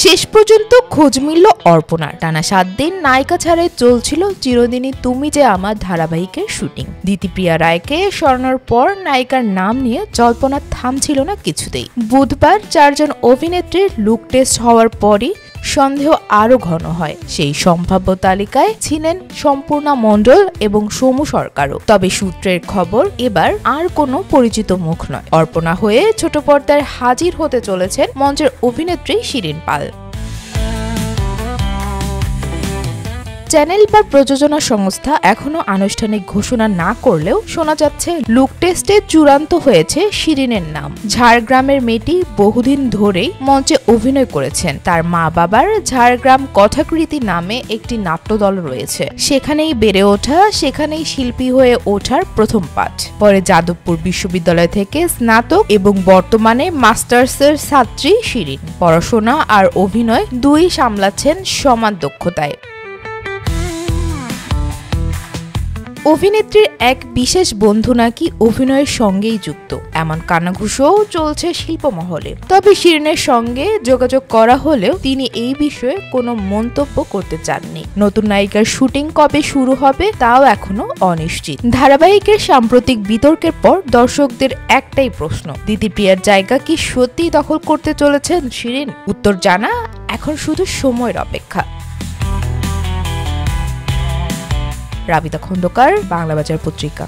শেষ পর্যন্ত খোঁজ মিলল অর্পণার। টানা 7 দিন নায়িকা ছাড়াই চলছিল চিরদিনই তুমি যে আমার ধারাবাহিকের শুটিং। দিতিপ্রিয়া রায়কে সরানোর পর নায়িকার নাম নিয়ে জল্পনা থামছিল না কিছুতেই। বুধবার 4 জন অভিনেত্রীর লুক টেস্ট হওয়ার পরই সন্দেহ আরো ঘন হয়। সেই সম্ভাব্য তালিকায় ছিলেন সম্পূর্ণা মণ্ডল এবং সোমু সরকারও। তবে সূত্রের খবর, এবার আর কোনো পরিচিত মুখ নয়। অর্পণা হয়ে ছোট পর্দায় হাজির হতে চলেছেন মঞ্চের অভিনেত্রী শিরিন পাল। চ্যানেল বা প্রযোজনা সংস্থা এখনো আনুষ্ঠানিক ঘোষণা না করলেও শোনা যাচ্ছে লুক টেস্টে চূড়ান্ত হয়েছে শিরিনের নাম। ঝাড়গ্রামের মেয়েটি বহুদিন ধরেই মঞ্চে অভিনয় করেছেন। তার মা বাবার ঝাড়গ্রাম কথাকৃতি নামে একটি নাট্যদল রয়েছে। সেখানেই বেড়ে ওঠা, সেখানেই শিল্পী হয়ে ওঠার প্রথম পাঠ। পরে যাদবপুর বিশ্ববিদ্যালয় থেকে স্নাতক এবং বর্তমানে মাস্টার্সের ছাত্রী শিরিন। পড়াশোনা আর অভিনয় দুই সামলাচ্ছেন সমান দক্ষতায়। অভিনেত্রীর এক বিশেষ বন্ধু নাকি অভিনয়ের সঙ্গেই যুক্ত, এমন কানাঘুষোও চলছে শিল্পমহলে। তবে শিরিনের সঙ্গে যোগাযোগ করা হলেও তিনি এই বিষয়ে কোনো মন্তব্য করতে চাননি। নতুন নায়িকার শুটিং কবে শুরু হবে তাও এখনো অনিশ্চিত। ধারাবাহিকের সাম্প্রতিক বিতর্কের পর দর্শকদের একটাই প্রশ্ন, দিতিপ্রিয়ার জায়গা কি সত্যি দখল করতে চলেছেন শিরিন? উত্তর জানা এখন শুধু সময়ের অপেক্ষা। রাবিতা খন্দকার, বাংলা বাজার পত্রিকা।